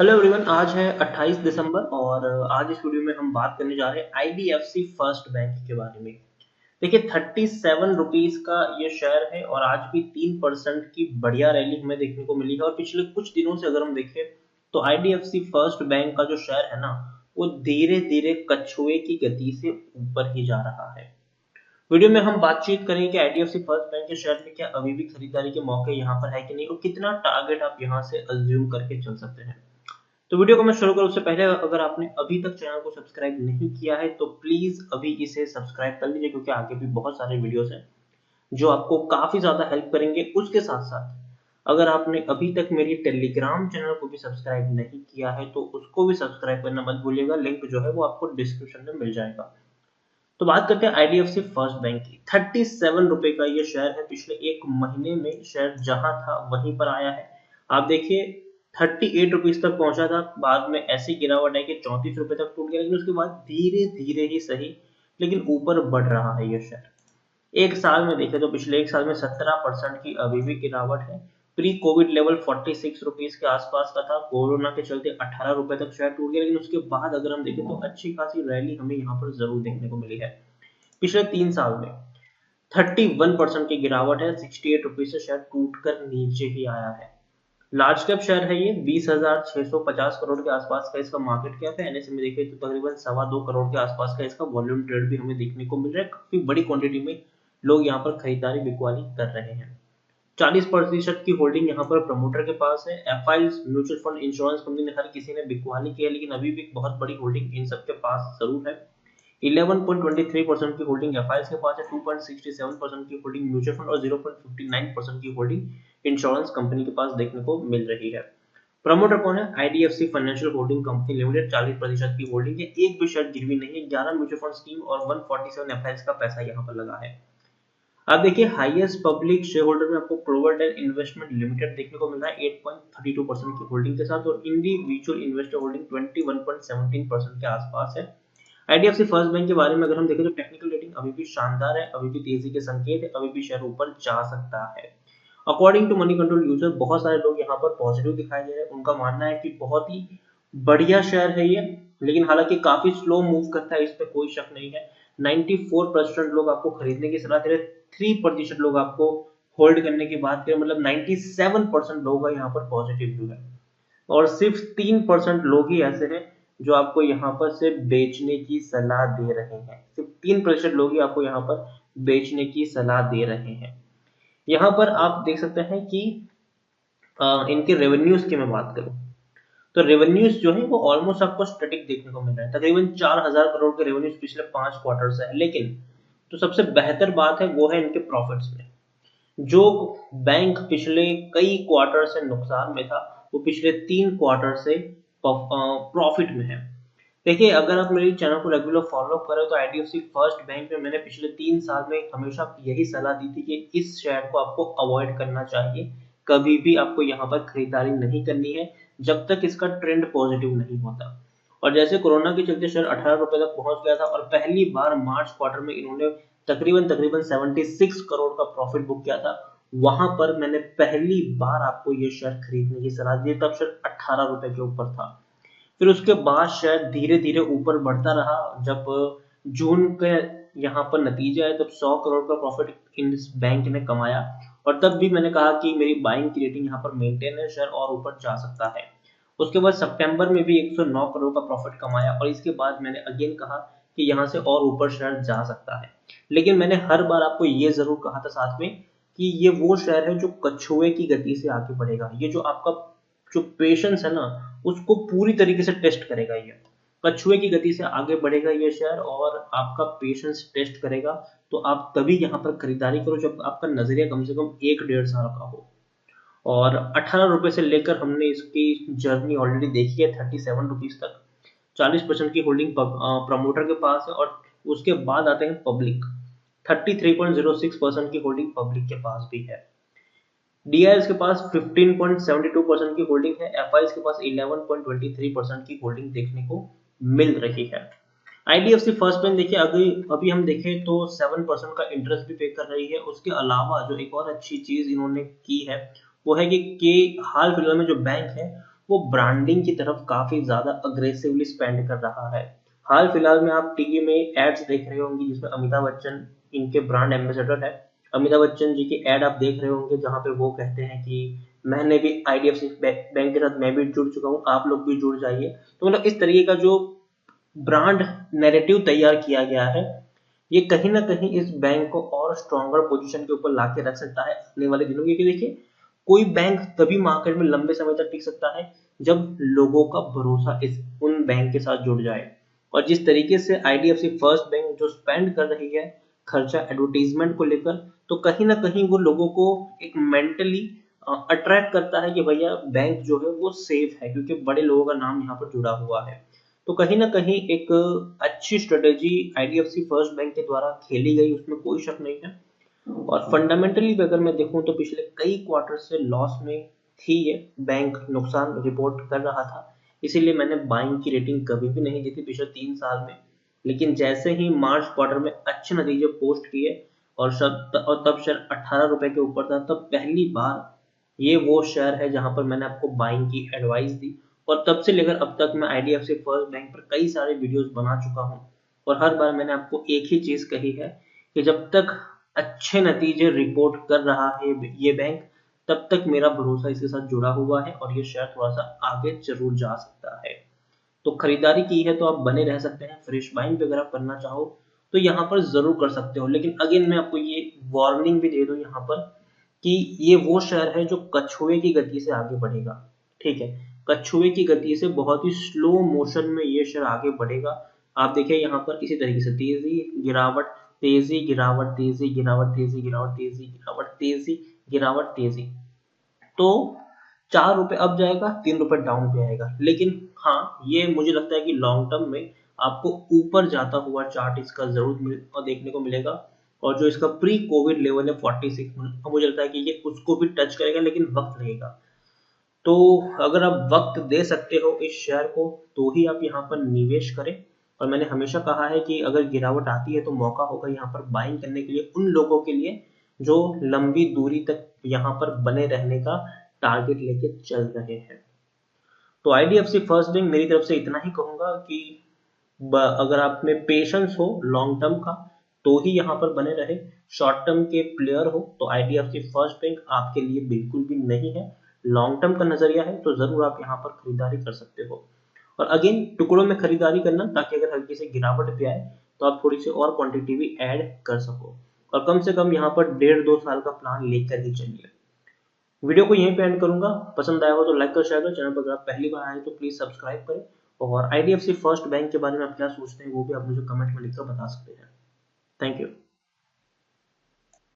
Hello everyone, आज है 28 दिसंबर और आज इस वीडियो में हम बात करने जा रहे हैं आईडीएफसी फर्स्ट बैंक के बारे में। देखिए 37 रुपीज का ये शेयर है और आज भी 3% की बढ़िया रैली हमें देखने को मिली है। और पिछले कुछ दिनों से अगर हम देखें तो आईडीएफसी फर्स्ट बैंक का जो शेयर है ना, वो धीरे धीरे कछुए की गति से ऊपर ही जा रहा है। वीडियो में हम बातचीत करेंगे कि आईडीएफसी फर्स्ट बैंक के शेयर में क्या अभी भी खरीदारी के मौके यहाँ पर है कि नहीं और कितना टारगेट आप यहाँ से अज्यूम करके चल सकते हैं। तो वीडियो को मैं शुरू करूं उससे पहले अगर आपने अभी तक चैनल को सब्सक्राइब नहीं किया है तो प्लीज अभी इसे सब्सक्राइब कर लीजिए, क्योंकि आगे भी बहुत सारे वीडियोस हैं जो आपको काफी ज्यादा हेल्प करेंगे। उसके साथ साथ अगर आपने अभी तक मेरी टेलीग्राम चैनल को भी सब्सक्राइब नहीं किया है तो उसको भी सब्सक्राइब करना मत भूलिएगा, लिंक जो है वो आपको डिस्क्रिप्शन में मिल जाएगा। तो बात करते हैं आईडीएफसी फर्स्ट बैंक की। 37 रुपए का ये शेयर है। पिछले एक महीने में शेयर जहां था वहीं पर आया है। आप देखिए 38 रुपीज तक पहुंचा था, बाद में ऐसी गिरावट है कि 34 रुपए तक टूट गया, लेकिन उसके बाद धीरे धीरे ही सही लेकिन ऊपर बढ़ रहा है ये शेयर। एक साल में देखें तो पिछले एक साल में 17% की अभी भी गिरावट है। प्री कोविड लेवल 46 रुपीज के आसपास का था, कोरोना के चलते 18 रुपए तक शेयर टूट गया, लेकिन उसके बाद अगर हम देखें तो अच्छी खासी रैली हमें यहाँ पर जरूर देखने को मिली है। पिछले 3 साल में 31% की गिरावट है, 68 रुपीज से शेयर टूटकर नीचे ही आया है। लार्ज कैप शेयर है ये, 20,650 करोड़ के आसपास का इसका मार्केट कैप है। एनएसए में देखें तो तकरीबन 2.25 करोड़ के आसपास का इसका वॉल्यूम ट्रेड भी हमें देखने को मिल रहा है। काफी बड़ी क्वांटिटी में लोग यहाँ पर खरीदारी बिकवाली कर रहे हैं। 40% की होल्डिंग यहाँ पर प्रमोटर के पास है। FIIs, mutual fund, insurance company ने हर किसी ने बिकवाली की है, लेकिन अभी भी बहुत बड़ी होल्डिंग इन सबके पास जरूर है। 11.23% की होल्डिंग एफआईज के पास है, 2.67% की होल्डिंग म्यूचुअल फंड और 0.59% की होल्डिंग इंश्योरेंस कंपनी के पास देखने को मिल रही है। प्रमोटर कौन है? IDFC financial holding company limited, 40% की होल्डिंग है। एक भी शेयर गिरवी नहीं है। 11 म्यूचुअल फंड स्कीम और 147 एफआईज का पैसा यहाँ पर लगा है। आप देखिए हाईएस्ट पब्लिक शेयर होल्डर में आपको प्रोविडेंट इन्वेस्टमेंट लिमिटेड देखने को मिल रहा है 8.32% की होल्डिंग के साथ, और इंडिविजुअल इन्वेस्टर होल्डिंग 21.17% के आसपास है। आईडीएफसी फर्स्ट बैंक के बारे में अगर हम देखें तो टेक्निकल रेटिंग अभी भी शानदार है, अभी भी तेजी के संकेत है, अभी भी शेयर ऊपर जा सकता है। According to Moneycontrol user बहुत सारे लोग यहाँ पर पॉजिटिव दिखाई दे रहे हैं। उनका मानना है कि बहुत ही बढ़िया शेयर है ये, लेकिन हालांकि काफी स्लो मूव करता है, इस पे कोई शक नहीं है। 94% लोग आपको खरीदने की सलाह दे रहे, 3% लोग आपको होल्ड करने की बात करें, मतलब 97% लोगों का यहाँ पर पॉजिटिव व्यू है। और सिर्फ 3% लोग ही ऐसे हैं जो आपको यहाँ पर से बेचने की सलाह दे रहे हैं। सिर्फ 3% लोग ही आपको यहाँ पर बेचने की सलाह दे रहे हैं। यहाँ पर आप देख सकते हैं कि इनके रेवेन्यूज की मैं बात करूं तो रेवेन्यूज जो है वो ऑलमोस्ट आपको स्टैटिक देखने को मिल रहा है। तकरीबन 4,000 करोड़ के रेवेन्यूज पिछले 5 क्वार्टर से है। लेकिन जो सबसे बेहतर बात है वो है इनके प्रॉफिट्स में। जो बैंक पिछले कई क्वार्टर से नुकसान में था वो पिछले 3 क्वार्टर से प्रॉफिट में है। देखिए अगर आप मेरे चैनल को रेगुलर फॉलो करें तो आईडीएफसी फर्स्ट बैंक में मैंने पिछले 3 साल में हमेशा यही सलाह दी थी कि इस शेयर को आपको अवॉइड करना चाहिए। कभी भी आपको यहाँ पर खरीदारी नहीं करनी है जब तक इसका ट्रेंड पॉजिटिव नहीं होता। और जैसे कोरोना के चलते शेयर 18 रुपए तक पहुंच गया था और पहली बार मार्च क्वार्टर में इन्होंने तकरीबन तकरीबन 76 करोड़ का प्रॉफिट बुक किया था, वहां पर मैंने पहली बार आपको ये शेयर खरीदने की सलाह दी, तब शेयर 18 रुपए के ऊपर था। फिर उसके बाद शायद धीरे धीरे ऊपर बढ़ता रहा। जब जून के यहाँ पर नतीजा है तब 100 करोड़ का प्रॉफिट इस बैंक ने कमाया, और तब भी मैंने कहा कि मेरी बाइंग की रेटिंग यहाँ पर मेंटेन है, शेयर और ऊपर जा सकता है। उसके बाद सितंबर में भी 109 करोड़ का प्रॉफिट कमाया और इसके बाद मैंने अगेन कहा कि यहाँ से और ऊपर शेयर जा सकता है। लेकिन मैंने हर बार आपको ये जरूर कहा था साथ में कि ये वो शेयर है जो कछुए की गति से आगे बढ़ेगा। ये जो आपका जो पेशेंस है ना उसको पूरी तरीके से टेस्ट करेगा। ये कछुए की गति से आगे बढ़ेगा ये शेयर और आपका पेशेंस टेस्ट करेगा। तो आप तभी यहाँ पर खरीदारी करो जब आपका नजरिया कम से कम 1-1.5 साल का हो। और 18 रुपए से लेकर हमने इसकी जर्नी ऑलरेडी देखी है 37 रुपीज तक। 40% की होल्डिंग प्रमोटर के पास है और उसके बाद आते हैं पब्लिक। 33.06% की होल्डिंग पब्लिक के पास भी है। डीआईएस के पास 15.72% की होल्डिंग है। एफआईएस के पास 11.23% की होल्डिंग देखने को मिल रही है। आईडीएफसी फर्स्ट बैंक देखिए अभी हम देखें तो 7% का इंटरेस्ट भी पे कर रही है। उसके अलावा जो एक और अच्छी चीज इन्होंने की है वो है कि हाल फिलहाल में जो बैंक है वो ब्रांडिंग की तरफ काफी ज्यादा अग्रेसिवली स्पेंड कर रहा है। हाल फिलहाल में आप टीवी में एड्स देख रहे होंगे जिसमें अमिताभ बच्चन इनके ब्रांड एम्बेसडर है। अमिताभ बच्चन जी की एड आप देख रहे होंगे जहां पे वो कहते हैं कि मैंने भी आईडीएफसी बैंक के साथ मैं भी जुड़ चुका हूँ, आप लोग भी जुड़ जाइए। तो मतलब इस तरीके का जो ब्रांड नैरेटिव तैयार किया गया है, ये कहीं ना कहीं इस बैंक को और स्ट्रॉन्गर पोजीशन के ऊपर लाके रख सकता है आने वाले दिनों में। क्योंकि देखिए, कोई बैंक तभी मार्केट में लंबे समय तक टिक सकता है जब लोगों का भरोसा इस उन बैंक के साथ जुड़ जाए। और जिस तरीके से आईडीएफसी फर्स्ट बैंक जो स्पेंड कर रही है खर्चा एडवर्टीजमेंट को लेकर, तो कहीं ना कहीं वो लोगों को एक मेंटली अट्रैक्ट करता है कि भैया बैंक जो है वो सेफ है क्योंकि बड़े लोगों का नाम यहाँ पर जुड़ा हुआ है। तो कहीं ना कहीं एक अच्छी स्ट्रेटेजी आईडीएफसी फर्स्ट बैंक के द्वारा खेली गई, उसमें कोई शक नहीं है। और फंडामेंटली अगर मैं देखूं तो पिछले कई क्वार्टर से लॉस में थी ये बैंक, नुकसान रिपोर्ट कर रहा था। इसीलिए मैंने बाइंग की रेटिंग कभी भी नहीं दी थी पिछले 3 साल में। लेकिन जैसे ही मार्च क्वार्टर में अच्छे नतीजे पोस्ट किए और तब शेयर 18 रुपए के ऊपर था, तब पहली बार ये वो शेयर है जहां पर मैंने आपको बाइंग की एडवाइस दी। और तब से लेकर अब तक मैं आईडीएफसी फर्स्ट बैंक पर कई सारे वीडियोस बना चुका हूं और हर बार मैंने आपको एक ही चीज कही है कि जब तक अच्छे नतीजे रिपोर्ट कर रहा है ये बैंक, तब तक मेरा भरोसा इसके साथ जुड़ा हुआ है और ये शेयर थोड़ा सा आगे जरूर जा सकता है। तो खरीदारी की है तो आप बने रह सकते हैं। फ्रेश बाइंग भी अगर आप करना चाहो तो यहाँ पर जरूर कर सकते हो। लेकिन अगेन मैं आपको ये वार्निंग भी दे दूं यहाँ पर कि ये वो शेयर है जो कछुए की गति से आगे बढ़ेगा। ठीक है, कछुए की गति से बहुत ही स्लो मोशन में ये शेयर आगे बढ़ेगा। आप देखिए यहाँ पर इसी तरीके से तेजी गिरावट, तेजी गिरावट, तेजी गिरावट, तेजी गिरावट, तेजी गिरावट, तेजी गिरावट, तेजी। तो 4 रुपए अप जाएगा, 3 रुपए डाउन पे आएगा। लेकिन हाँ, ये मुझे लगता है कि लॉन्ग टर्म में आपको ऊपर जाता हुआ चार्ट इसका जरूर देखने को मिलेगा। और जो इसका प्री कोविड लेवल है 46, मुझे लगता है कि ये उसको भी टच करेगा, लेकिन वक्त लगेगा। तो अगर आप वक्त दे सकते हो इस शेयर को तो ही आप यहाँ पर निवेश करें। और मैंने हमेशा कहा है कि अगर गिरावट आती है तो मौका होगा यहाँ पर बाइंग करने के लिए उन लोगों के लिए जो लंबी दूरी तक यहाँ पर बने रहने का टारगेट लेके चल रहे हैं। तो आईडीएफसी फर्स्ट बैंक मेरी तरफ से इतना ही कहूंगा कि अगर आप में पेशेंस हो लॉन्ग टर्म का तो ही यहाँ पर बने रहे। शॉर्ट टर्म के प्लेयर हो तो आईडीएफसी फर्स्ट बैंक आपके लिए बिल्कुल भी नहीं है। लॉन्ग टर्म का नजरिया है तो जरूर आप यहाँ पर खरीदारी कर सकते हो। और अगेन टुकड़ों में खरीदारी करना, ताकि अगर हल्की से गिरावट भी आए तो आप थोड़ी सी और क्वांटिटी भी ऐड कर सको। और कम से कम यहाँ पर 1.5-2 साल का प्लान लेकर ही चलिए। वीडियो को यहीं पे एंड करूंगा। पसंद आया हो तो लाइक कर शेयर करो। चैनल पर अगर आप पहली बार आए तो प्लीज सब्सक्राइब करें। और आईडीएफसी फर्स्ट बैंक के बारे में आप क्या सोचते हैं वो भी आप मुझे कमेंट में लिखकर बता सकते हैं। Thank you.